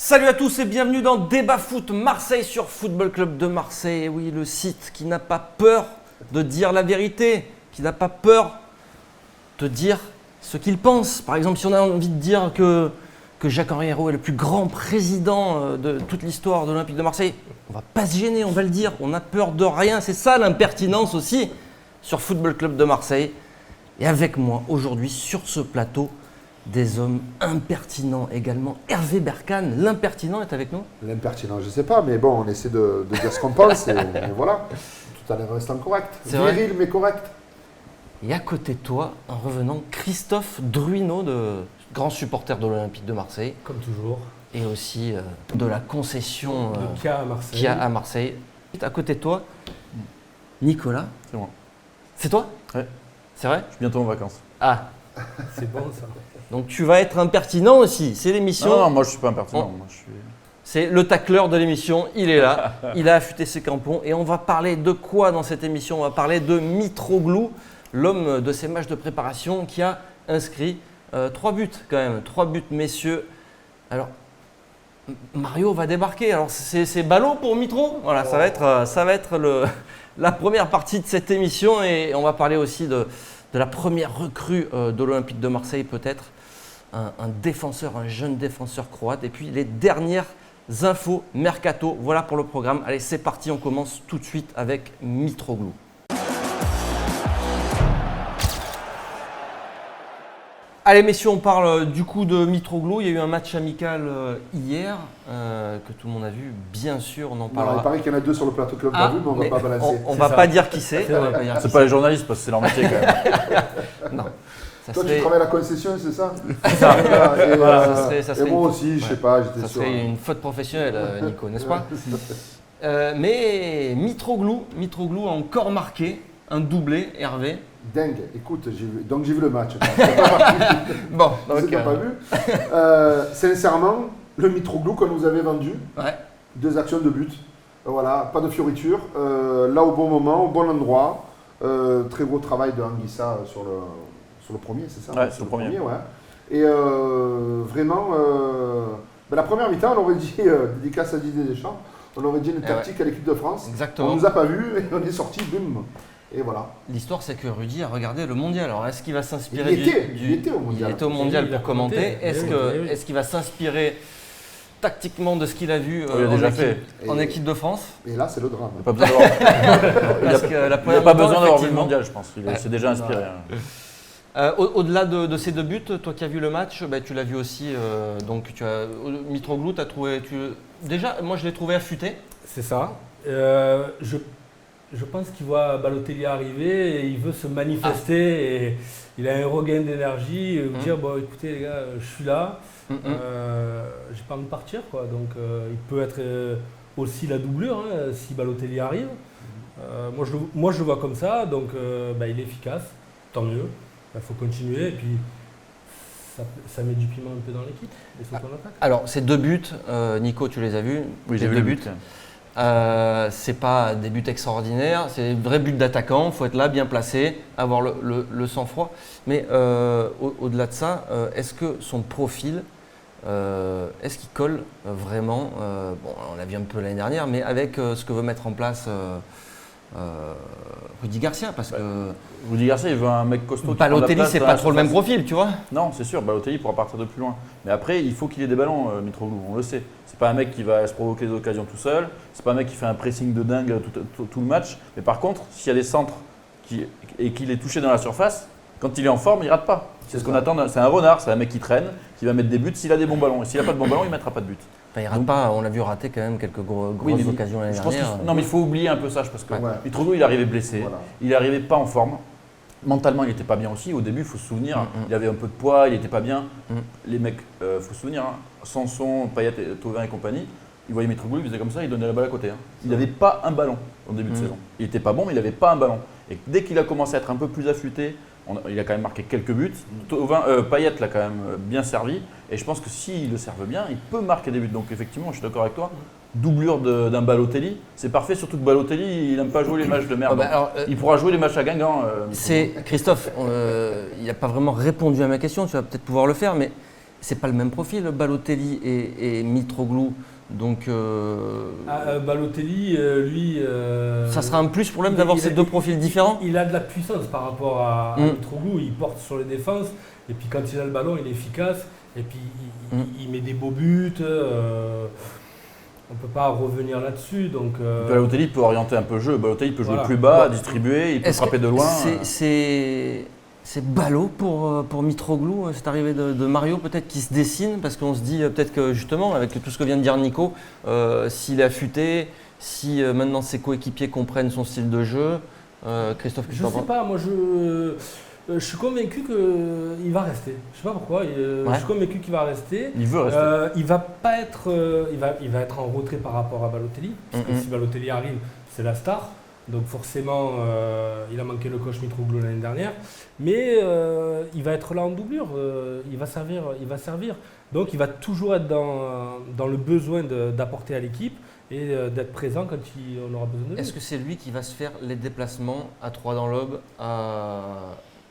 Salut à tous et bienvenue dans Débat Foot Marseille sur Football Club de Marseille. Et oui, le site qui n'a pas peur de dire la vérité, qui n'a pas peur de dire ce qu'il pense. Par exemple, si on a envie de dire que Jacques-Henri Hérault est le plus grand président de toute l'histoire de l'Olympique de Marseille, on va pas se gêner, on va le dire. On n'a peur de rien. C'est ça l'impertinence aussi sur Football Club de Marseille. Et avec moi aujourd'hui sur ce plateau, des hommes impertinents également. Hervé Berkane, l'impertinent est avec nous. L'impertinent, je ne sais pas, mais bon, on essaie de dire ce qu'on pense et voilà. Tout en restant correct. Viril, mais correct. Et à côté de toi, en revenant, Christophe Druineau, grand supporter de l'Olympique de Marseille. Comme toujours. Et aussi de la concession de Kia à Marseille. Kia à Marseille. À côté de toi, Nicolas. C'est moi. C'est toi ? Ouais. C'est vrai ? Je suis bientôt en vacances. Ah. C'est bon ça. Donc tu vas être impertinent aussi, c'est l'émission. Non, moi je suis pas impertinent. Moi, je suis... C'est le tacleur de l'émission, il est là, il a affûté ses crampons et on va parler de quoi dans cette émission ? On va parler de Mitroglou, l'homme de ces matchs de préparation qui a inscrit 3 buts quand même, 3 buts messieurs. Alors Mario va débarquer, alors c'est ballot pour Mitro, voilà, ça va être la première partie de cette émission et on va parler aussi de la première recrue de l'Olympique de Marseille peut-être, un défenseur, un jeune défenseur croate. Et puis les dernières infos mercato, voilà pour le programme. Allez, c'est parti, on commence tout de suite avec Mitroglou. Allez messieurs, on parle du coup de Mitroglou. Il y a eu un match amical hier que tout le monde a vu, bien sûr, on en parlera. Il paraît qu'il y en a 2 sur le plateau club, mais on ne va pas balancer. On ne va pas dire qui c'est. C'est pas les journalistes parce que c'est leur métier quand même. Non. Toi, tu travailles à la concession, c'est ça ? Ça et moi aussi, je sais pas, j'étais sûr. Ça serait une faute professionnelle, Nico, n'est-ce pas ? Mais Mitroglou a encore marqué un doublé, Hervé. Dingue, écoute, j'ai vu le match. Bon, donc tu n'as pas vu. Sincèrement, le Mitroglou qu'on nous avait vendu, 2 actions de but. Voilà, pas de fioriture. Là au bon moment, au bon endroit. Très beau travail de Anguissa sur le premier, c'est ça ? Ouais, sur le premier. Ouais. Et vraiment, la première mi-temps, on aurait dit, dédicace à Didier Deschamps, on aurait dit une tactique à l'équipe de France. Exactement. On ne nous a pas vus et on est sorti, boum. Et voilà. L'histoire, c'est que Rudy a regardé le mondial. Alors, est-ce qu'il va s'inspirer Il était au mondial. Il était au mondial pour commenter. Est-ce qu'il va s'inspirer tactiquement de ce qu'il a vu en équipe de France ? Et là, c'est le drame. Il n'a pas besoin d'avoir vu le mondial, je pense. Il s'est déjà inspiré. Au-delà de ces 2 buts, toi qui as vu le match, tu l'as vu aussi. Donc, Mitroglou, tu as trouvé. Déjà, moi, je l'ai trouvé affûté. C'est ça. Je pense qu'il voit Balotelli arriver et il veut se manifester et il a un regain d'énergie, dire bon écoutez les gars, je suis là, j'ai pas envie de partir quoi. Donc il peut être aussi la doublure si Balotelli arrive. Moi je le vois comme ça, donc il est efficace, tant mieux. Il faut continuer et puis ça met du piment un peu dans l'équipe. Il faut qu'on attaque. Alors ces 2 buts, Nico, tu les as vus ? Oui, j'ai vu les 2 buts. C'est pas des buts extraordinaires, c'est des vrais buts d'attaquant, il faut être là, bien placé, avoir le sang-froid. Mais au-delà de ça, est-ce que son profil, est-ce qu'il colle vraiment, on l'a vu un peu l'année dernière, mais avec ce que veut mettre en place Rudy Garcia, parce que Rudy Garcia, il veut un mec costaud. Balotelli, c'est pas trop le même profil, tu vois. Non, c'est sûr, Balotelli pourra partir de plus loin. Mais après, il faut qu'il ait des ballons, Mitroglou, on le sait. C'est pas un mec qui va se provoquer des occasions tout seul. C'est pas un mec qui fait un pressing de dingue tout le match. Mais par contre, s'il y a des centres et qu'il est touché dans la surface, quand il est en forme, il rate pas. C'est ce qu'on attend. C'est un renard, c'est un mec qui traîne, qui va mettre des buts s'il a des bons ballons. Et s'il n'a pas de bons ballons, il ne mettra pas de but. Enfin, il rate pas, on l'a vu rater quand même quelques grosses occasions l'année dernière. Non, mais il faut oublier un peu ça, parce que Mitroglou, il est arrivé blessé, il est arrivé pas en forme. Mentalement, il n'était pas bien aussi. Au début, il faut se souvenir, il avait un peu de poids, il n'était pas bien. Les mecs, il faut se souvenir, Sanson, Payet, Thauvin et compagnie, ils voyaient Mitroglou, il faisait comme ça, il donnait la balle à côté. Il n'avait pas un ballon au début de saison. Il n'était pas bon, mais il n'avait pas un ballon. Et dès qu'il a commencé à être un peu plus affûté, il a quand même marqué quelques buts. Payet l'a quand même bien servi. Et je pense que s'il le serve bien, il peut marquer des buts. Donc effectivement, je suis d'accord avec toi. Doublure d'un Balotelli, c'est parfait. Surtout que Balotelli, il n'aime pas jouer les matchs de merde. Il pourra jouer les matchs à Guingamp. Christophe, il n'a pas vraiment répondu à ma question. Tu vas peut-être pouvoir le faire, mais c'est pas le même profil, Balotelli et Mitro. Mitroglou. Donc, Balotelli, lui. ça sera un plus pour lui d'avoir ces deux profils différents. Il a de la puissance par rapport à Mitroglou. Il porte sur les défenses. Et puis quand il a le ballon, il est efficace. Et puis il met des beaux buts. On ne peut pas revenir là-dessus. Donc, Balotelli peut orienter un peu le jeu. Balotelli peut jouer plus bas, distribuer, il peut frapper de loin. C'est ballot pour Mitroglou, cette arrivée de Mario peut-être qui se dessine, parce qu'on se dit peut-être que justement, avec tout ce que vient de dire Nico, s'il est affûté, si maintenant ses coéquipiers comprennent son style de jeu, Christophe, je ne sais pas, moi je suis convaincu qu'il va rester. Je ne sais pas pourquoi, je suis convaincu qu'il va rester. Il veut rester. Il va pas être, il va être en retrait par rapport à Balotelli, parce que si Balotelli arrive, c'est la star. Donc forcément, il a manqué le coach Mitroglou l'année dernière, mais il va être là en doublure, il va servir. Donc il va toujours être dans le besoin d'apporter à l'équipe et d'être présent quand on aura besoin de lui. Est-ce que c'est lui qui va se faire les déplacements à 3 dans l'aube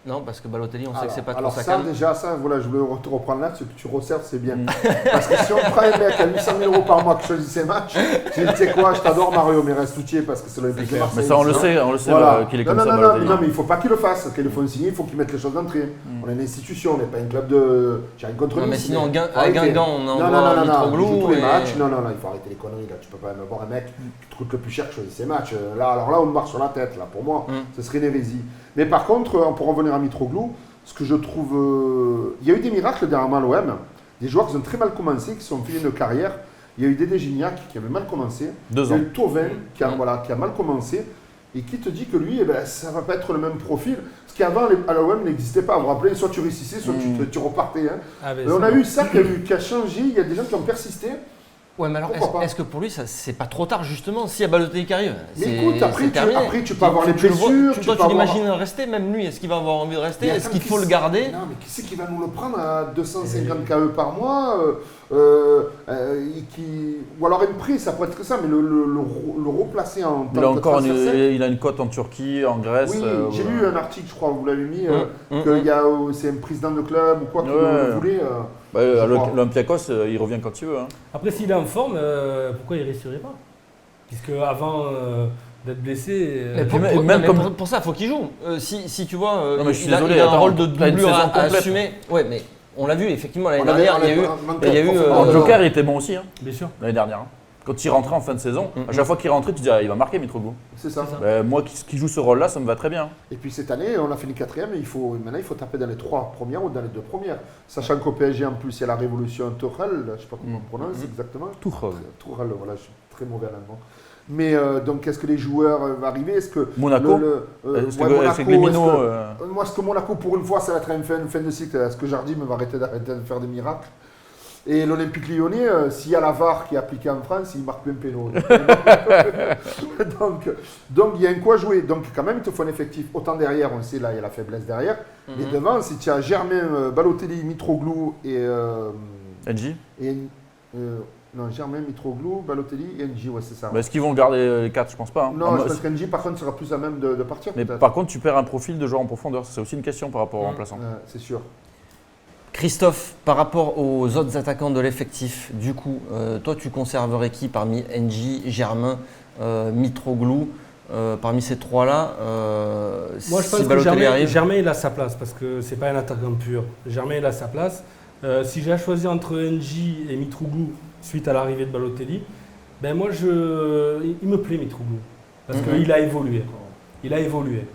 Non, parce que Balotelli, on sait que c'est pas trop sa cam. Déjà, voilà, je voulais te reprendre là, ce que tu resserres, c'est bien. Parce que si on prend un mec à 800 000 € par mois qui choisit ses matchs, tu sais quoi, je t'adore Mario, mais reste soutien parce que c'est l'Olympique de Marseille. Mais ça, on le sait voilà. qu'il est comme ça. Non, mais il ne faut pas qu'il le fasse. Qu'il le faut signer, il faut qu'il mette les choses d'entrée. On est une institution, on n'est pas un club de. J'ai rien contre lui. Non, mais sinon, à Guingamp, on envoie Mitroglou. Tous les matchs. Non, il faut arrêter les conneries. Là. Tu peux pas même avoir un mec qui te coûte le plus cher que choisit ses matchs. Alors là, on marche sur la tête. Là, pour moi, ce serait une hérésie. Mais par contre, pour revenir à Mitroglou, ce que je trouve. Il y a eu des miracles dernièrement à l'OM. Des joueurs qui ont très mal commencé, qui sont filés de carrière. Il y a eu Dédé Gignac qui avait mal commencé. 2 ans. Il y a eu Thauvin qui a mal commencé. Et qui te dit que lui, ça ne va pas être le même profil. Ce qui avant à l'OM n'existait pas. Vous vous rappelez, soit tu réussissais, soit tu repartais. Hein. On a eu ça qui a changé. Il y a des gens qui ont persisté. Ouais, mais alors est-ce que pour lui, c'est pas trop tard justement s'il y a Balotelli qui arrive? Mais écoute, après tu peux avoir les blessures. Toi, tu l'imagines rester, même lui, est-ce qu'il va avoir envie de rester? Est-ce qu'il faut le garder? Non, mais qui c'est qui va nous le prendre à 250 KE par mois ou alors un prix, ça pourrait être que ça, mais le replacer en tant que transfert. Il a une cote en Turquie, en Grèce. Oui, j'ai lu un article, je crois, vous l'avez mis, que c'est un président de club ou quoi qui le voulait. L'Olympiakos, il revient quand il veut. Hein. Après, s'il est en forme, pourquoi il ne resterait pas? Puisque avant d'être blessé. Pour ça, il faut qu'il joue. Si tu vois, il a un rôle de doublure à assumer. Ouais, mais on l'a vu, effectivement, l'année dernière, il y a eu. En Joker, il était bon aussi, hein, bien sûr. L'année dernière. Quand il rentrait en fin de saison, à chaque fois qu'il rentrait, tu disais il va marquer Mitroglou. C'est ça. Moi qui joue ce rôle-là, ça me va très bien. Et puis cette année, on a fini 4e et maintenant il faut taper dans les 3 premières ou dans les 2 premières. Sachant qu'au PSG, en plus, il y a la révolution Tuchel, je ne sais pas comment on prononce exactement. Tuchel, voilà, je suis très mauvais en allemand. Mais donc, est-ce que les joueurs vont arriver? Est-ce que Monaco est-ce que Monaco, pour une fois, ça va être une fin de cycle? Est-ce que Jardim va arrêter de faire des miracles? Et l'Olympique Lyonnais, s'il y a la VAR qui est appliquée en France, il marque plein de pénaux. donc, il y a un quoi jouer. Donc, quand même, il te faut un effectif. Autant derrière, on sait, là, il y a la faiblesse derrière. Mais devant, si tu as Germain, Balotelli, Mitroglou et. NJ Non, Germain, Mitroglou, Balotelli et NJ, ouais, c'est ça. Mais est-ce qu'ils vont garder les 4? Je pense pas. Hein. Non, je pense qu'NJ, par contre, sera plus à même de partir. Mais par contre, tu perds un profil de joueur en profondeur. C'est aussi une question par rapport au remplaçant. C'est sûr. Christophe, par rapport aux autres attaquants de l'effectif, du coup, toi, tu conserverais qui parmi NJ, Germain, Mitroglou, parmi ces 3-là Moi, je pense que Germain, il a sa place parce que c'est pas un attaquant pur. Germain, il a sa place. Si j'ai à choisir entre NJ et Mitroglou suite à l'arrivée de Balotelli, ben moi, il me plaît Mitroglou parce qu'il a évolué. Il a évolué.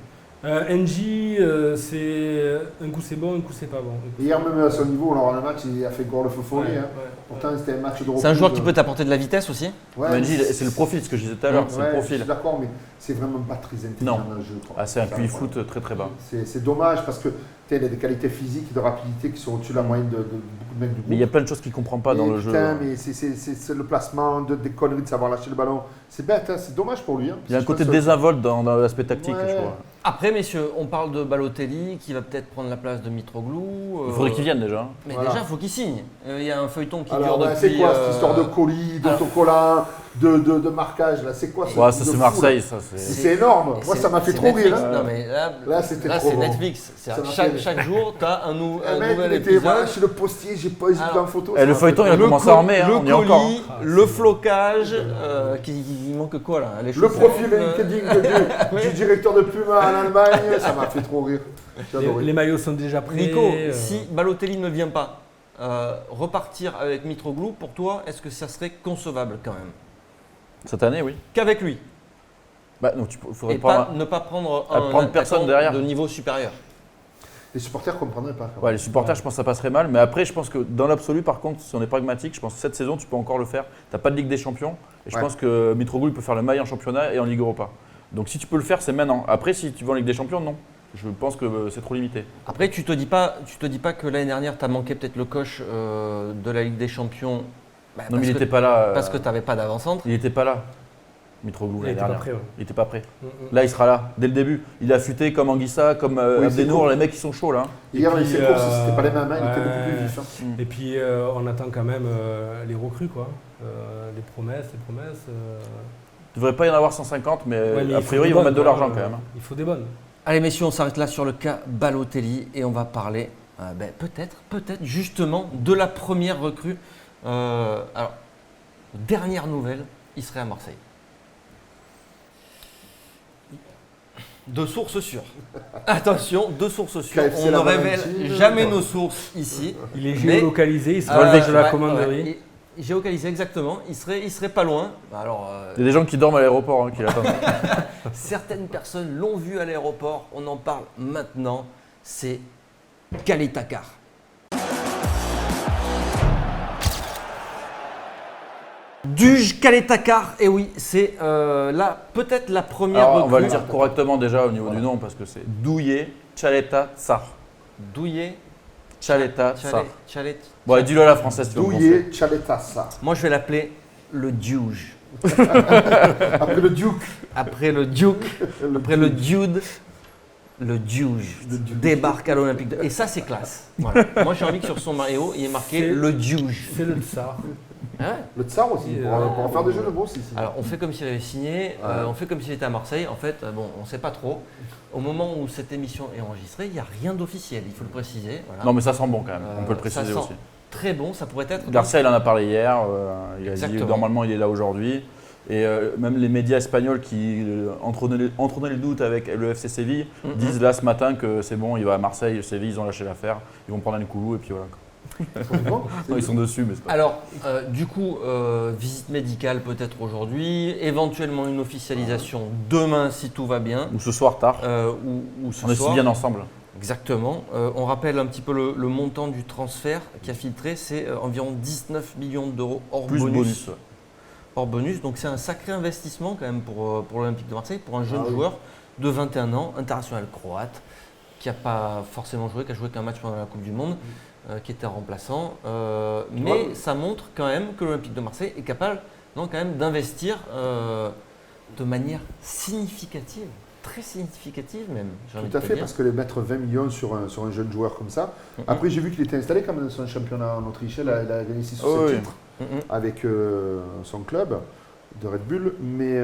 NJ, c'est un coup c'est bon, un coup c'est pas bon. Hier même à son niveau, alors, le match, il a fait gore le feu follet. Pourtant, c'était un match de repos. C'est un joueur qui peut t'apporter de la vitesse aussi. NJ, c'est le profil, ce que je disais tout à l'heure, c'est le profil. Je suis d'accord, mais c'est vraiment pas très intelligent dans le jeu. C'est un QI foot très très bas. C'est dommage parce que il a des qualités physiques et de rapidité qui sont au-dessus de la moyenne de beaucoup de mecs du groupe. Mais il y a plein de choses qu'il ne comprend pas dans le jeu. Mais c'est le placement, des conneries, de savoir lâcher le ballon. C'est bête, hein, c'est dommage pour lui. Hein, il y a un côté désinvolte dans l'aspect tactique, je crois. Après, messieurs, on parle de Balotelli qui va peut-être prendre la place de Mitroglou. Il faudrait qu'il vienne déjà. Mais déjà, il faut qu'il signe. Il y a un feuilleton qui dure depuis… C'est quoi cette histoire de colis, d'autocollants de marquage. Là, c'est quoi ça c'est Marseille, ça c'est énorme. Moi, ça m'a fait trop rire. Non, mais là c'était trop c'est bon. Netflix. Chaque jour, tu as un nouvel était, épisode. voilà, chez le postier, j'ai pas hésité en photo. Le feuilleton, il a commencé en mai. Le on y est encore. colis, le flocage, il manque quoi là? Le profil LinkedIn du directeur de Puma en Allemagne, ça m'a fait trop rire. Les maillots sont déjà prêts. Nico, si Balotelli ne vient pas, repartir avec Mitroglou, pour toi, est-ce que ça serait concevable quand même? Cette année, oui. Qu'avec lui? Donc, faudrait ne pas prendre un personne derrière de niveau supérieur. Les supporters ne comprendraient pas. Ouais, les supporters, je pense que ça passerait mal. Mais après, je pense que dans l'absolu, par contre, si on est pragmatique, je pense que cette saison, tu peux encore le faire. Tu n'as pas de Ligue des Champions. Et je pense que Mitroglou, il peut faire le mail en championnat et en Ligue Europa. Donc si tu peux le faire, c'est maintenant. Après, si tu vas en Ligue des Champions, non. Je pense que c'est trop limité. Après, tu te dis pas que l'année dernière, tu as manqué peut-être le coche de la Ligue des Champions. Non, mais il n'était pas là. Parce que tu n'avais pas d'avant-centre. Il n'était pas là, Mitroglou, l'année dernière. Prêt, ouais. Il n'était pas prêt. Là, il sera là, dès le début. Il a affûté comme Anguissa, comme Abdenour, les mecs, ils sont chauds là. Hier, il s'est course, c'était pas les mêmes, il était beaucoup plus vif. Et puis, on attend quand même les recrues, quoi. Les promesses. Il ne devrait pas y en avoir 150, mais a priori, ils vont mettre de l'argent quand même. Il faut des bonnes. Allez messieurs, on s'arrête là sur le cas Balotelli et on va parler peut-être justement de la première recrue. Alors, dernière nouvelle, il serait à Marseille. De sources sûres. Attention, de sources sûres. KFC On ne la révèle Valentine. jamais nos sources ici. Il est géolocalisé, il sera Ouais, relevé de la commanderie. Géolocalisé exactement, il serait pas loin. Alors, Il y a des gens qui dorment à l'aéroport qui l'attendent. certaines personnes l'ont vu à l'aéroport, on en parle maintenant, c'est Khalid Takar. Du Khalid Takar, et oui, c'est peut-être la première Alors, on va recrue. le dire correctement déjà au niveau du nom parce que c'est Douye Tchaleta Tsar. Douillet, Tchaleta Tsar. Chalet. Bon, dis-le à la française, tu vas me Douillet, Chaletassa. Moi, je vais l'appeler le Duge. Après le Duke. Après le Duke, après le Dude, le Duge débarque à l'Olympique de... Et ça, c'est classe. Voilà. Moi, j'ai envie que sur son maillot, il est marqué le Duge. C'est le Tsar. Ah ouais. Le Tsar aussi, pour en faire des jeux de mots aussi. Alors, on fait comme s'il avait signé, on fait comme s'il était à Marseille. En fait, on ne sait pas trop. Au moment où cette émission est enregistrée, il n'y a rien d'officiel, il faut le préciser. Voilà. Non, mais ça sent bon quand même, on peut le préciser ça sent aussi. Très bon, ça pourrait être. Garcia, il en a parlé hier, il a dit Exactement. normalement il est là aujourd'hui. Et même les médias espagnols qui entonnaient le doute avec le FC Séville disent là ce matin que c'est bon, il va à Marseille, Séville, ils ont lâché l'affaire, ils vont prendre un coup et puis voilà. Non, ils sont dessus, mais c'est pas. Alors, du coup, visite médicale peut-être aujourd'hui, éventuellement une officialisation demain si tout va bien. Ou ce soir tard, ou ce on est soir. si bien ensemble. Exactement. On rappelle un petit peu le montant du transfert qui a filtré, c'est environ 19 millions d'euros hors Plus bonus. Ouais. Hors bonus, donc c'est un sacré investissement quand même pour l'Olympique de Marseille, pour un jeune joueur de 21 ans, international croate, qui n'a pas forcément joué, qui a joué qu'un match pendant la Coupe du Monde, qui était remplaçant. Mais ça montre quand même que l'Olympique de Marseille est capable quand même d'investir de manière significative. Très significative même. Tout à fait, parce que les mettre 20 millions sur un jeune joueur comme ça. Après, j'ai vu qu'il était installé quand même dans son championnat en Autriche. Il a gagné 6 ou 7 titres avec son club de Red Bull. Mais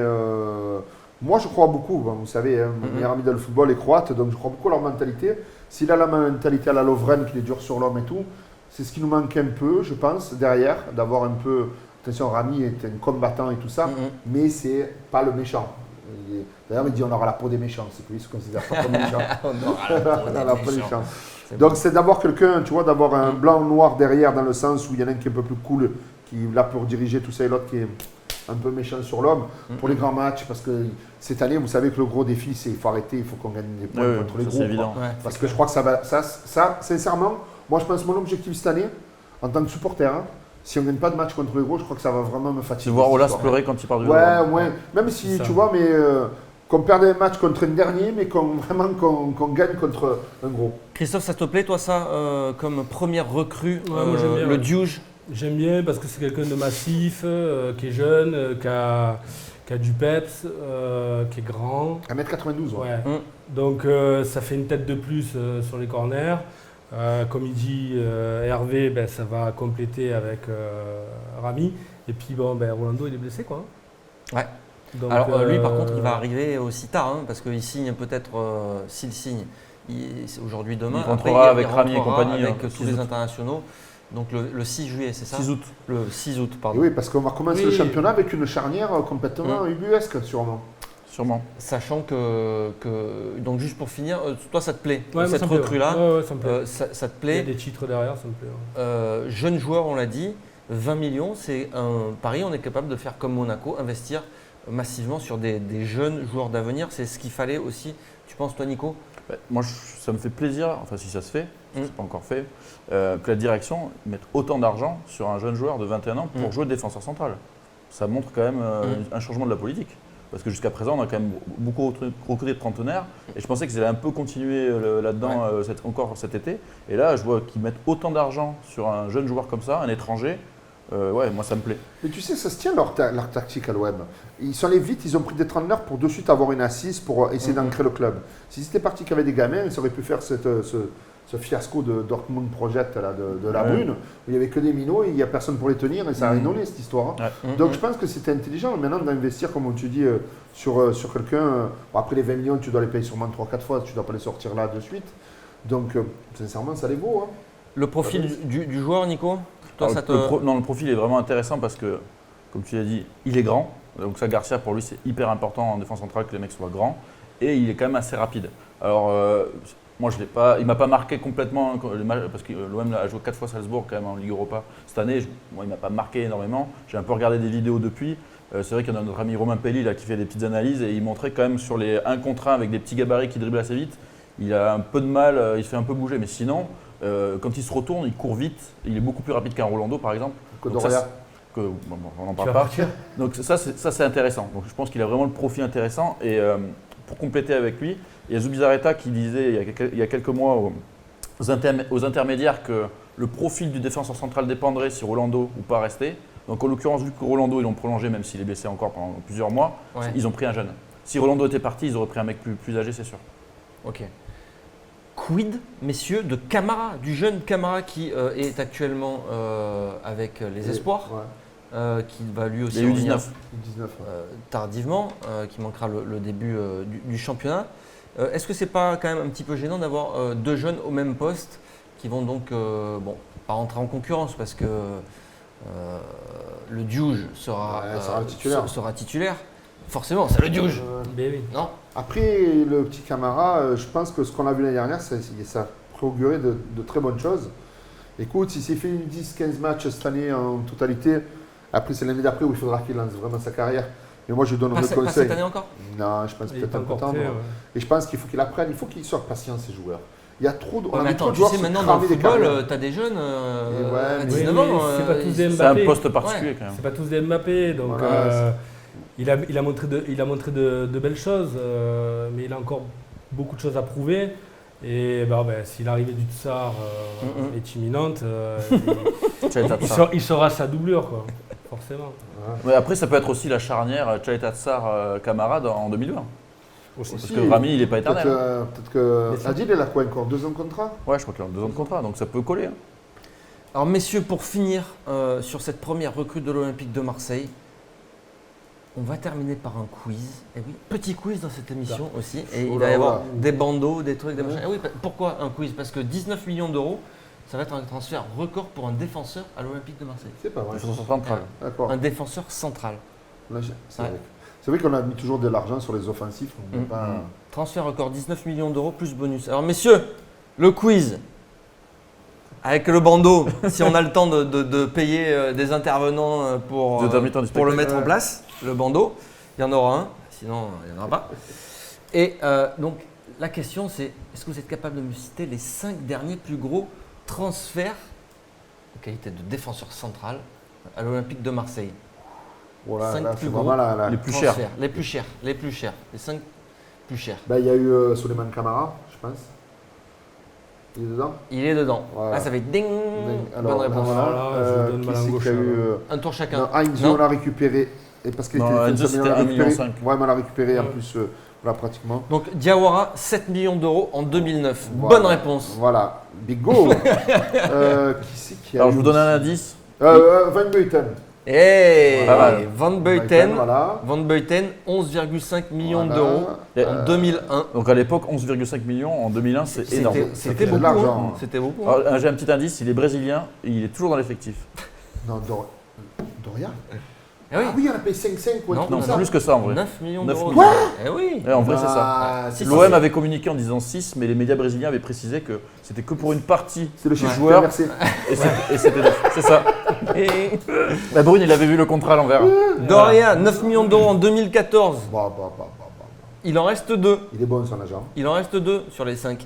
moi, je crois beaucoup. Vous savez, mon meilleur ami dans le football est croate, donc je crois beaucoup à leur mentalité. S'il a la mentalité à la Lovren, qu'il est dur sur l'homme et tout, c'est ce qui nous manque un peu, je pense, derrière, d'avoir un peu. Attention, Rami est un combattant et tout ça, mais c'est pas le méchant. D'ailleurs, il dit on aura la peau des méchants, c'est que lui, il se considère pas comme méchant. On aura la peau des méchants. Donc, c'est d'avoir quelqu'un, tu vois, d'avoir un blanc-noir derrière, dans le sens où il y en a un qui est un peu plus cool, qui est là pour diriger tout ça, et l'autre qui est un peu méchant sur l'homme, pour les grands matchs, parce que cette année, vous savez que le gros défi, c'est qu'il faut arrêter, il faut qu'on gagne des points contre les gros. C'est évident. Parce que je crois que ça va. Ça, sincèrement, moi, je pense que mon objectif cette année, en tant que supporter, si on ne gagne pas de match contre les gros, je crois que ça va vraiment me fatiguer. Tu voir Olas pleurer quand il part du ouais. Même si, tu vois, mais qu'on perde un match contre un dernier, mais qu'on gagne contre un gros. Christophe, ça te plaît, toi, ça, comme première recrue, moi, j'aime bien, le Duge? J'aime bien parce que c'est quelqu'un de massif, qui est jeune, qui a du peps, qui est grand. 1m92, ouais. Donc ça fait une tête de plus sur les corners. Comme il dit Hervé, ça va compléter avec Rami. Et puis Rolando, il est blessé, quoi. Ouais. Donc, alors lui, par contre, il va arriver aussi tard, parce qu'il signe peut-être, s'il signe, c'est aujourd'hui, demain. Il rentrera avec Rami et compagnie. Avec tous les internationaux. Donc le 6 juillet, c'est ça? 6 août. Le 6 août, pardon. Et oui, parce qu'on va commencer le championnat avec une charnière complètement ubuesque, sûrement. Sachant que donc juste pour finir, toi ça te plaît, cette recrue recrue-là, ça me plaît. Ça te plaît. Il y a des titres derrière, ça me plaît. Jeune joueur, on l'a dit, 20 millions, c'est un pari, on est capable de faire comme Monaco, investir massivement sur des jeunes joueurs d'avenir. C'est ce qu'il fallait aussi, tu penses toi Nico? Moi ça me fait plaisir, enfin si ça se fait, c'est pas encore fait, que la direction mette autant d'argent sur un jeune joueur de 21 ans pour jouer défenseur central. Ça montre quand même un changement de la politique. Parce que jusqu'à présent, on a quand même beaucoup recruté de trentenaires et je pensais qu'ils allaient un peu continuer là-dedans encore cet été. Et là, je vois qu'ils mettent autant d'argent sur un jeune joueur comme ça, un étranger. Moi, ça me plaît. Mais tu sais, ça se tient leur tactique à l'OM. Ils sont allés vite, ils ont pris des trentenaires pour de suite avoir une assise pour essayer d'ancrer le club. Si c'était parti qu'avec des gamins, ils auraient pu faire ce fiasco de Dortmund Project là, de la Brune, où il n'y avait que des minots et il n'y a personne pour les tenir et ça a renommé cette histoire. Donc je pense que c'était intelligent maintenant d'investir, comme tu dis, sur quelqu'un. Après les 20 millions, tu dois les payer sûrement 3-4 fois, tu ne dois pas les sortir là de suite. Donc sincèrement, ça les vaut. Le profil du joueur, Nico? Toi, le profil est vraiment intéressant parce que, comme tu l'as dit, il est grand. Donc ça, Garcia, pour lui, c'est hyper important en défense centrale que les mecs soient grands. Et il est quand même assez rapide. Alors, moi, il ne m'a pas marqué complètement parce que l'OM a joué 4 fois Salzbourg quand même en Ligue Europa cette année. Moi, il ne m'a pas marqué énormément. J'ai un peu regardé des vidéos depuis. C'est vrai qu'il y a notre ami Romain Pelli là, qui fait des petites analyses et il montrait quand même sur les 1 contre 1 avec des petits gabarits qui dribblent assez vite. Il a un peu de mal, il se fait un peu bouger. Mais sinon, quand il se retourne, il court vite. Il est beaucoup plus rapide qu'un Rolando, par exemple. On n'en parle pas. Donc ça, c'est intéressant. Donc je pense qu'il a vraiment le profil intéressant. Et pour compléter avec lui, il y a Zubizarreta qui disait il y a quelques mois aux intermédiaires que le profil du défenseur central dépendrait si Rolando ou pas restait. Donc en l'occurrence, vu que Rolando, ils l'ont prolongé, même s'il est blessé encore pendant plusieurs mois, ils ont pris un jeune. Si Rolando était parti, ils auraient pris un mec plus âgé, c'est sûr. Ok. Quid, messieurs, de Camara, du jeune Camara qui est actuellement avec les Espoirs, qui va lui aussi revenir tardivement, qui manquera le début du championnat. Est-ce que c'est pas quand même un petit peu gênant d'avoir 2 jeunes au même poste qui vont donc pas rentrer en concurrence parce que le Diouge sera titulaire. Forcément, c'est le Diouge. Non. Après, le petit Camara, je pense que ce qu'on a vu l'année dernière, ça préaugurait de très bonnes choses. Écoute, s'il s'est fait une 10-15 matchs cette année en totalité, après c'est l'année d'après où il faudra qu'il lance vraiment sa carrière. Mais moi, je donnerais le conseil. Pas cette année encore? Non, je pense peut-être un peu temps. Et je pense qu'il faut qu'il apprenne, il faut qu'il soit patient, ces joueurs. Il y a trop de, tu sais, maintenant dans le football, tu as des jeunes à 19 ans. C'est pas tous des Mbappé. C'est un poste particulier quand même. C'est pas tous des Mbappé. Donc, il a montré de belles choses, mais il a encore beaucoup de choses à prouver. Et si l'arrivée du Tsar est imminente, il sera sa doublure, quoi, forcément. Mais après, ça peut être aussi la charnière Tchaïta Tsar-Camarade en 2020. Parce que Rami, il n'est pas éternel. Peut-être que Adil, il a quoi encore 2 ans de contrat? Ouais, je crois qu'il a 2 ans de contrat, donc ça peut coller. Alors messieurs, pour finir sur cette première recrue de l'Olympique de Marseille, on va terminer par un quiz. Et oui, petit quiz dans cette émission aussi. Et il va y avoir des bandeaux, des trucs, des machins. Et oui, pourquoi un quiz? Parce que 19 millions d'euros, ça va être un transfert record pour un défenseur à l'Olympique de Marseille. C'est pas vrai. Défenseur central. D'accord. Un défenseur central. C'est vrai qu'on a mis toujours de l'argent sur les offensifs. Transfert record, 19 millions d'euros plus bonus. Alors messieurs, le quiz. Avec le bandeau, si on a le temps de payer des intervenants pour le mettre en place, le bandeau, il y en aura un, sinon il n'y en aura pas. Et donc la question c'est, est-ce que vous êtes capable de me citer les 5 derniers plus gros transferts en qualité de défenseur central à l'Olympique de Marseille? Voilà, 5 là, plus gros les plus chers. Les 5 plus chers. Il y a eu Souleymane Camara, je pense. Il est dedans? Il est dedans. Voilà. Là, ça fait ding. Alors, bonne réponse. Je donne mal à gauche. Un tour chacun. Heinz, on l'a récupéré. Et parce qu'il était c'était 1,5 million. Ouais, mais on l'a récupéré en plus, pratiquement. Donc Diawara, 7 millions d'euros en 2009. Voilà. Bonne réponse. Voilà. Big go. Qui c'est qui a Alors, je vous donne un indice. Van Buiten. Et voilà. Van Buiten, voilà. 11,5 millions d'euros en 2001. Donc à l'époque, 11,5 millions en 2001, c'est énorme. C'était beaucoup. l'argent. C'était beaucoup. Alors, j'ai un petit indice, il est brésilien et il est toujours dans l'effectif. Non, Doria Ah oui. Ah oui, on a payé 5,5 ou un Non, truc Non, comme ça. plus que ça en vrai. 9 millions 9 d'euros. millions. Eh oui. Ouais, en vrai, c'est ça. Ah, Si, L'OM avait communiqué en disant 6, mais les médias brésiliens avaient précisé que c'était que pour une partie c'est le du chiffre joueur. versé. Et c'était 9. C'est ça. Bah, Brune, il avait vu le contrat à l'envers. Doria, 9 millions d'euros en 2014. Bah. Il en reste 2. Il est bon son agent. Il en reste 2 sur les 5.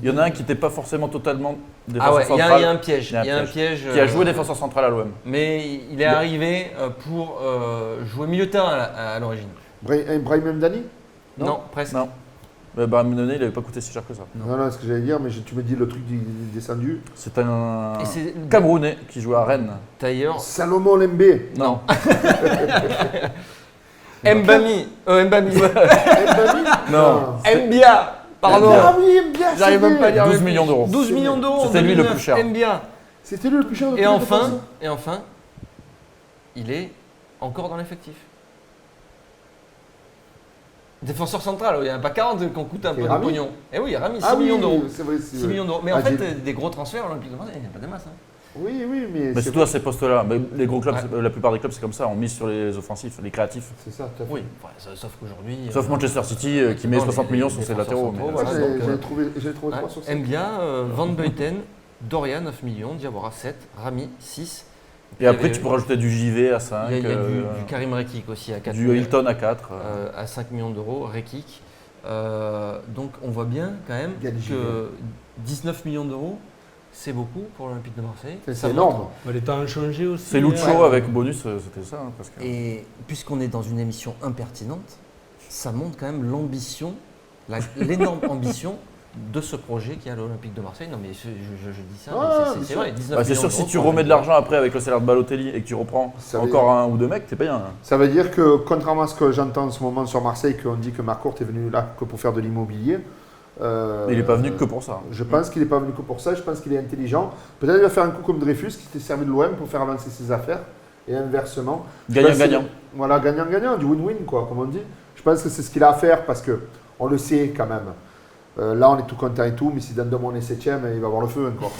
Il y en a un qui n'était pas forcément totalement Ah défenseur ouais, il y central. a un piège. Il y a un piège. Qui a joué défenseur central à l'OM. Mais il est arrivé pour jouer milieu de terrain à l'origine. Brahim Mdani Non, presque. Non. Bah, Menonné, il n'avait pas coûté si cher que ça. Non, ce que j'allais dire, mais tu me dis le truc descendu. C'est un Et c'est Camerounais qui joue à Rennes. d'ailleurs. Salomon Lembe. Non. Mbami. Mbami. Non. Mbia. Pardon. Ah oui, Mbia, J'arrive même pas à dire. 12 millions d'euros. 12 millions d'euros. C'était lui le plus cher. Mbia. C'était lui le plus cher de tous Et les enfin, défenseurs. il est encore dans l'effectif. Défenseur central, il n'y en a pas 40 qu'on coûte un peu de Rami. pognon. Eh oui, Rami, 6 Ah oui, millions d'euros. c'est vrai. 6 millions d'euros. Mais en Ah, fait, des gros transferts olympiques de Marseille, il n'y a pas de masse. Hein. Oui, mais. Mais surtout à ces postes-là. Mais les gros clubs, Ouais. la plupart des clubs, c'est comme ça. On mise sur les offensifs, les créatifs. C'est ça, tout à fait. Oui, sauf qu'aujourd'hui. Sauf Manchester City qui met 60 millions sur ses latéraux. centraux, mais- voilà. Moi, donc, j'ai trouvé 3 sur 5. Mbia, Van Buiten, Doria 9 millions, Diawara 7, Rami 6. Et après, tu peux rajouter du JV à 5. Il y a du Karim Rekik aussi à 4 du Hilton à 4. à 5 millions d'euros, Rekik. Donc on voit bien quand même Gagné que 19 millions d'euros, c'est beaucoup pour l'Olympique de Marseille. C'est Ça énorme. montre. Bah, les temps ont changé aussi. C'est Lucho Ouais. avec bonus, c'était ça. Hein, parce que... Et puisqu'on est dans une émission impertinente, ça montre quand même l'ambition, l'énorme ambition de ce projet qui est à l'Olympique de Marseille. Non mais je dis ça, Ah, mais bien c'est sûr. vrai. 19 Bah, c'est millions sûr, si d'euros tu pour remets de l'Olympique. l'argent après avec le salaire de Balotelli et que tu reprends Ça veut encore un ou deux mecs, t'es payé. Hein. Ça veut dire que, contrairement à ce que j'entends en ce moment sur Marseille, qu'on dit que Marcourt est venu là que pour faire de l'immobilier. Mais il n'est pas venu que pour ça. Je pense qu'il n'est pas venu que pour ça, je pense qu'il est intelligent. Peut-être qu'il va faire un coup comme Dreyfus, qui s'était servi de l'OM pour faire avancer ses affaires, et inversement. Gagnant-gagnant. Voilà, gagnant-gagnant, du win-win, quoi, comme on dit. Je pense que c'est ce qu'il a à faire, parce qu'on le sait quand même. Là, on est tout content et tout, mais si dans 2 mois on est 7ème, il va avoir le feu encore.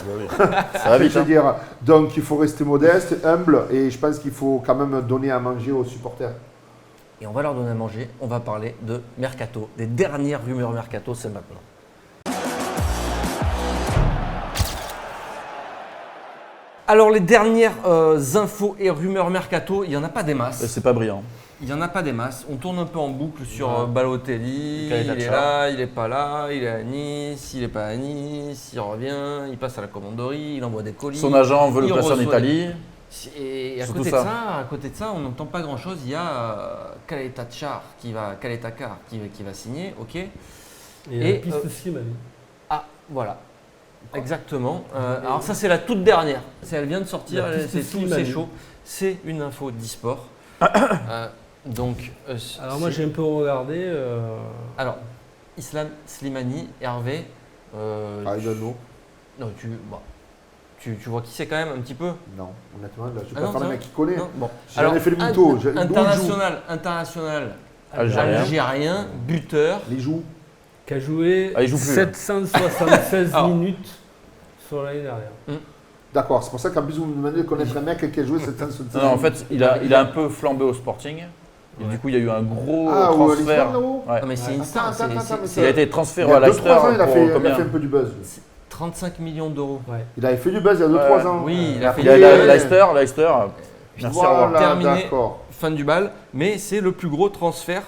Ça va vite. Je veux Hein. dire, donc il faut rester modeste, humble, et je pense qu'il faut quand même donner à manger aux supporters. Et on va leur donner à manger. On va parler de Mercato, des dernières rumeurs Mercato, c'est maintenant. Alors les dernières infos et rumeurs Mercato, il n'y en a pas des masses. C'est pas brillant. Il n'y en a pas des masses. On tourne un peu en boucle sur Balotelli. Kaleta Il est Tchar. là, il n'est pas là, il est à Nice, il n'est pas à Nice, il revient, il passe à la commanderie, il envoie des colis. Son agent veut le Il placer en reçoit Italie. Et à Surtout côté, ça. à côté de ça, on n'entend pas grand-chose. Il y a Kaleta Tchar qui va signer, ok. Et Et, la piste Slimani. Ah, voilà. Exactement. Alors ça, c'est la toute dernière. Elle vient de sortir, La piste c'est tout, Slimani. c'est chaud. C'est une info d'e-sport. Donc, Alors moi j'ai un peu regardé. alors, Islam Slimani, Hervé. Ah, il donne l'eau. Non, tu vois qui c'est quand même un petit peu. Non, honnêtement, là, je Ah vais non, pas faire ça le mec qui connaît. Non, bon. J'ai jamais fait le mytho. International, Algérien. algérien, buteur. Les joues. Qui a joué Ah, il joue plus, 776 Alors. minutes sur l'année dernière. D'accord, c'est pour ça qu'en plus vous me demandez de connaître un mec qui a joué cette saison. Non, en fait, il a un peu flambé au Sporting. Et du coup, il y a eu un gros Ah, ou transfert. l'histoire là-haut. Ouais. Non, mais c'est une star. Attends, mais c'est Il a été transféré Il y à a 2-3 Leicester ans, il a pour fait combien un peu du buzz. 35 millions d'euros. Ouais. Il avait fait du buzz il y a 2-3 ans. Oui, il Et a après, fait Il y a du- Leicester, merci au revoir. Voilà, Terminé. d'accord. Fin du bal, mais c'est le plus gros transfert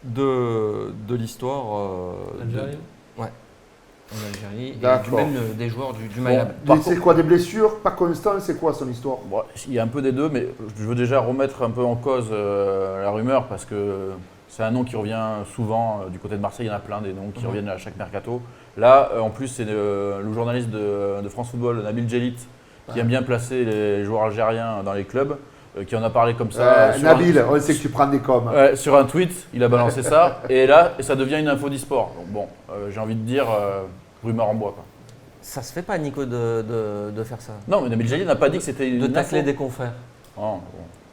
de l'histoire Algérien. en Algérie et D'accord. même des joueurs du Mayab. Par C'est quoi, des blessures pas constantes, c'est quoi son histoire? Bon, il y a un peu des deux, mais je veux déjà remettre un peu en cause la rumeur parce que c'est un nom qui revient souvent. Du côté de Marseille, il y en a plein des noms qui reviennent à chaque mercato. Là, en plus, c'est le journaliste de France Football, Nabil Djellit, qui aime bien placer les joueurs algériens dans les clubs, qui en a parlé comme ça. sur Nabil, on sait que tu prends des coms. Ouais, sur un tweet, il a balancé ça, et là, ça devient une info d'e-sport. Donc bon, j'ai envie de dire rumeur en bois. Quoi. Ça se fait pas, Nico, de faire ça. Non, mais Nabil Djellit n'a pas dit que c'était une De tacler info. des confrères. Oh, bon.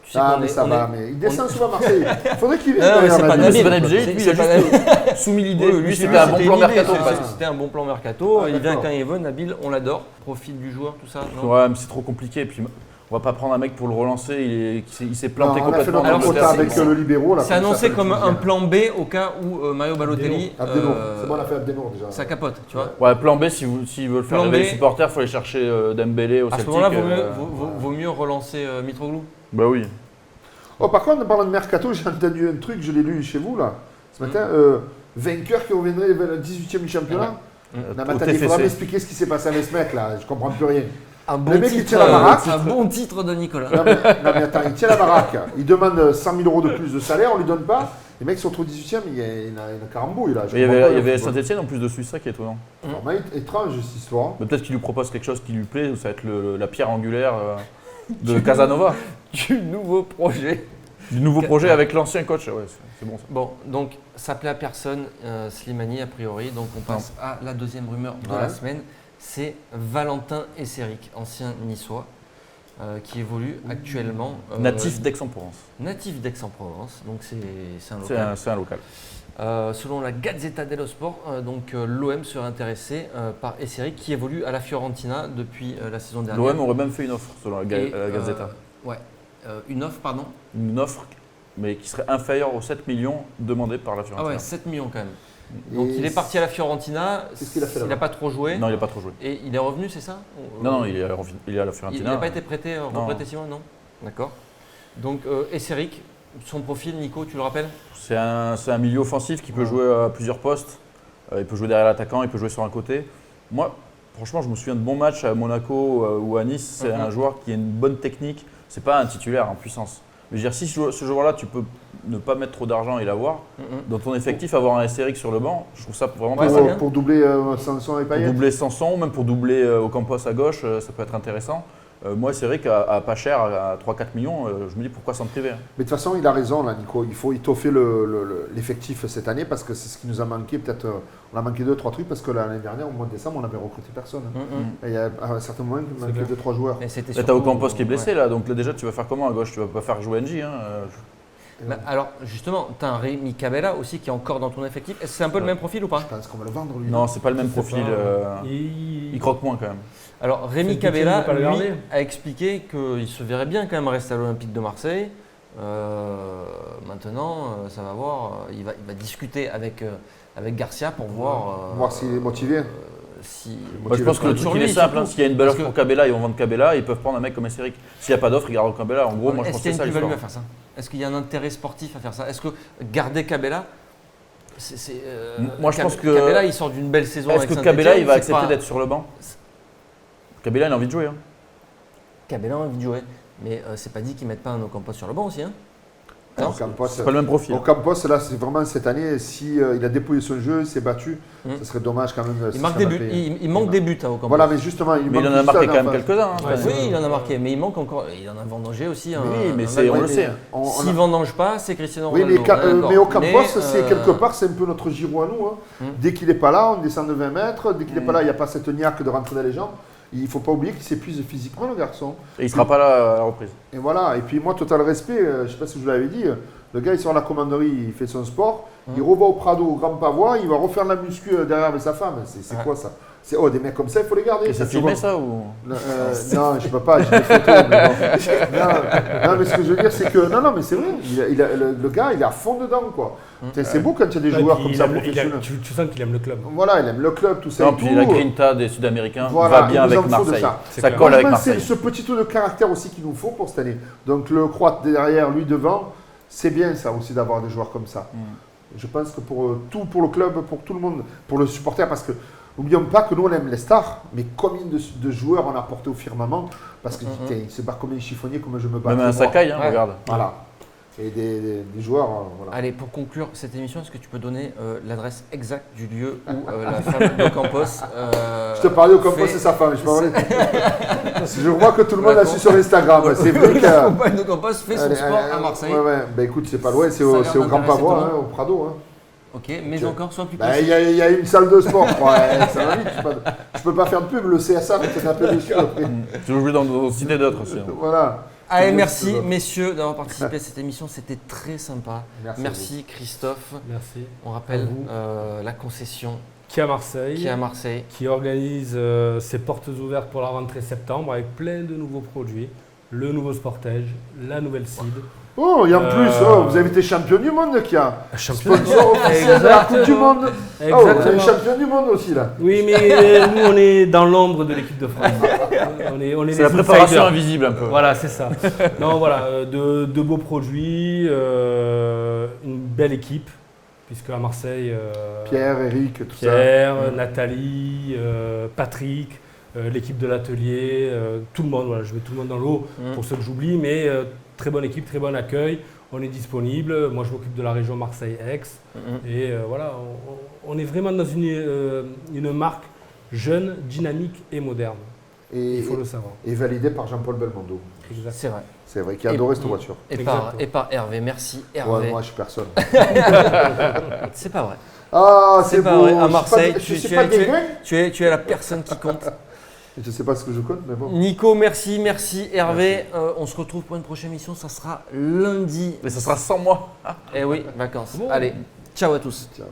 Tu sais qu'on mais est- ça on va, est- mais il descend souvent à Marseille. Faudrait qu'il vienne. Non, mais c'est d'ailleurs, pas Nabil. C'est pas Nabil. Nabil Djellit, lui, il a C'est juste soumis l'idée. Oui, Lui, c'est c'était un bon une plan idée, mercato. C'était un bon plan mercato. Ah, Il vient d'accord. quand il veut. Nabil, on l'adore. Profil du joueur, tout ça. Non Ouais, mais c'est trop compliqué. Et puis, on va pas prendre un mec pour le relancer. Il s'est planté Non, on a fait complètement. notre Alors, quota c'est- avec le libéraux. là, C'est comme ça, annoncé ça comme fait un plaisir. plan B au cas où Mario Balotelli Abdenour. C'est bon, on a fait Abdenour déjà. ça capote, tu vois. Ouais, plan B, s'ils veulent faire Plan rêver B. les supporters, il faut aller chercher Dembélé au À ce Celtic. moment-là, vaut mieux relancer Mitroglou. Bah oui. Oh, par contre, en parlant de mercato, j'ai entendu un truc, je l'ai lu chez vous là, ce matin. Vainqueur qui reviendrait vers le 18e du championnat. Non, mais Au attendez, il faudra TFC. m'expliquer ce qui s'est passé avec ce mec là, je comprends plus rien. Un Le mec, il tient la baraque. un bon titre de Nicolas. Non mais attends, il tient la baraque, il demande 100 000 € de plus de salaire, on lui donne pas. Les mecs sont au 18e, il y a une carambouille là. Il y avait Saint-Etienne en plus de Suisse, ça qui est étonnant. Vraiment étrange cette histoire. Mais peut-être qu'il lui propose quelque chose qui lui plaît, ou ça va être la pierre angulaire de Casanova. Du nouveau projet. Du nouveau projet avec l'ancien coach. Ouais, c'est bon ça. Bon, donc ça plaît à personne, Slimani a priori. Donc on passe à la deuxième rumeur de la semaine. C'est Valentin Esseric, ancien niçois, qui évolue actuellement. Natif d'Aix-en-Provence. Natif d'Aix-en-Provence, donc c'est un local. C'est un local. Selon la Gazzetta dello Sport, l'OM serait intéressé par Esseric qui évolue à la Fiorentina depuis la saison dernière. L'OM aurait même fait une offre selon la Gazzetta. Une offre, pardon. Une offre, mais qui serait inférieure aux 7 millions demandés par la Ah Fiorentina. ouais, 7 millions quand même. Donc Et il est parti à la Fiorentina, Qu'est-ce qu'il a fait il n'a là-bas pas trop joué. Non, il n'a pas trop joué. Et il est revenu, c'est ça Non, il est à la Il Fiorentina. n'a pas été prêté, Non. reprêté Simon, non. D'accord. Donc Esseric, son profil, Nico, tu le rappelles? C'est un milieu offensif qui peut jouer à plusieurs postes. Il peut jouer derrière l'attaquant, il peut jouer sur un côté. Moi, franchement, je me souviens de bons matchs à Monaco ou à Nice. C'est un joueur qui a une bonne technique. C'est pas un titulaire en puissance. Mais je veux dire, si ce joueur-là, tu peux ne pas mettre trop d'argent et l'avoir, dans ton effectif, avoir un Esseric sur le banc, je trouve ça vraiment pas mal. Pour doubler Sanson et Pour Payet. doubler Sanson, même pour doubler Ocampos à gauche, ça peut être intéressant. Moi, c'est vrai qu'à pas cher, à 3-4 millions, je me dis pourquoi s'en priver. Mais de toute façon, il a raison là, Nico. Il faut étoffer l'effectif cette année parce que c'est ce qui nous a manqué. Peut-être on a manqué 2-3 trucs parce que l'année dernière, au mois de décembre, on n'avait recruté personne. Et il y a à un certain moment, il manquait 2-3 joueurs. Mais c'était Là, t'as surtout- Ocampos qui est blessé là, donc là déjà tu vas faire comment à gauche? Tu vas pas faire jouer NJ. Hein. Bah, alors justement, tu as un Rémi Cabella aussi qui est encore dans ton effectif. Est-ce que c'est un peu le même profil ou pas? Je pense qu'on va le vendre lui. Non, c'est pas le même Je sais profil. pas. Il croque moins quand même. Alors Rémi Saint-Étienne Cabella, veut pas le lui, garder. a expliqué qu'il se verrait bien quand même rester à l'Olympique de Marseille. Maintenant, ça va voir, il va discuter avec Garcia pour Voir s'il est motivé. Moi, je pense que le truc sur il est lui, simple. surtout. S'il y a une belle Parce offre que- pour Cabella, ils vont vendre Cabella. Ils peuvent prendre un mec comme Esseric. S'il n'y a pas d'offre, ils gardent Cabella. En gros, moi je Est-ce pense qu'il que y a c'est une ça plus-value à l'histoire. faire ça? Est-ce qu'il y a un intérêt sportif à faire ça? Est-ce que garder Cabella, Moi, je pense que- Cabella, il sort d'une belle saison Est-ce avec que Saint-Étienne, Cabella il va c'est accepter pas- d'être sur le banc? Cabella il a envie de jouer. Hein. Cabella a envie de jouer, mais c'est pas dit qu'ils mettent pas un Ocampos sur le banc aussi. Hein. Non. Ocampos, C'est pas le même profil. Ocampos, là, c'est vraiment cette année, si il a dépouillé son jeu, il s'est battu, ce serait dommage quand même. Il marque des buts, il manque des buts à Ocampos. Voilà, mais justement, Mais il manque en a juste marqué ça, quand même enfin, quelques-uns. hein. Oui, il en a marqué, mais il manque encore. Il en a vendangé aussi. Oui, mais un on mec. le sait. S'il vendange pas, c'est Cristiano Oui, Ronaldo. mais, d'accord. mais Ocampos, Mais, c'est quelque part, c'est un peu notre Giroud à nous. Hein. Dès qu'il n'est pas là, on descend de 20 mètres. Dès qu'il n'est pas là, il n'y a pas cette niaque de rentrer dans les jambes. Il ne faut pas oublier qu'il s'épuise physiquement, le garçon. Et il ne sera pas là à la reprise. Et voilà. Et puis moi, total respect, je ne sais pas si je vous l'avais dit, le gars, il sort à la commanderie, il fait son sport, il revoit au Prado, au Grand Pavois, il va refaire de la muscu derrière avec sa femme. C'est quoi ça? Des mecs comme ça, il faut les garder. Et c'est filmé ça ou Non, je peux pas, j'ai des photos. Mais bon. Non, mais ce que je veux dire, c'est que. Non, mais c'est vrai, le gars, il est à fond dedans, quoi. C'est beau quand il y a des joueurs comme ça professionnels. Tu sens qu'il aime le club. Voilà, il aime le club, tout ça. Non, et puis tout. la grinta des Sud-Américains Voilà, va bien il nous avec en faut de Marseille. ça. C'est Ça clair. colle avec Franchement, c'est Marseille. ce petit tour de caractère aussi qu'il nous faut pour cette année. Donc le Croate derrière, lui devant, c'est bien ça aussi d'avoir des joueurs comme ça. Je pense que pour le club, pour tout le monde, pour le supporter, parce que n'oublions pas que nous on aime les stars, mais combien de joueurs on a apporté au firmament, parce que putain, il se bat comme un chiffonnier, comme je me bats. Même un moi. Sakai, hein, Ouais. regarde. Voilà. Et des joueurs, voilà. Allez, pour conclure cette émission, est-ce que tu peux donner l'adresse exacte du lieu où la femme d'Ocampos Je te parlais au Campos fait- et sa femme, je parlais. Je vois que tout le monde a su sur Instagram. C'est vrai La que. compagne d'Ocampos fait son sport à Marseille. Ouais. Ben écoute, c'est pas loin, c'est Ça a au l'air Grand d'intéresser Pavois, tout le monde. au Prado. Hein. Ok, mais encore, sois plus précis. Il y a une salle de sport, ça va vite. Je peux pas faire de pub, le CSA, c'est un peu dessus après. Tu veux jouer dans citer d'autres aussi. Voilà. Allez, merci messieurs d'avoir participé à cette émission, c'était très sympa. Merci Christophe. Merci. On rappelle la concession qui est à Marseille, qui organise ses portes ouvertes pour la rentrée septembre avec plein de nouveaux produits, le nouveau Sportage, la nouvelle Seed. Oh, et en plus, vous avez été champion du monde, qui a sponsor officiel de la Coupe du Monde. Exactement. Oh, vous êtes champion du monde aussi là. Oui, mais nous on est dans l'ombre de l'équipe de France. on est c'est la préparation invisible un peu. Voilà, c'est ça. Non, voilà, de beaux produits, une belle équipe, puisque à Marseille, Pierre, Eric, tout ça. Nathalie, Patrick. L'équipe de l'atelier, tout le monde, voilà, je mets tout le monde dans l'eau pour ceux que j'oublie, mais très bonne équipe, très bon accueil, on est disponible, moi je m'occupe de la région Marseille-Aix, et voilà, on est vraiment dans une marque jeune, dynamique et moderne, il faut le savoir. Et validé par Jean-Paul Belmondo. C'est vrai. C'est vrai, qui a adoré cette voiture. Et par Hervé, merci Hervé. Ouais, moi je suis personne. C'est pas vrai. Ah, c'est pas vrai. À Marseille, tu es la personne qui compte. Je ne sais pas ce que je compte, mais bon. Nico, merci Hervé. On se retrouve pour une prochaine émission, ça sera lundi. Mais ça sera sans moi. Eh oui, vacances. Allez, ciao à tous. Ciao.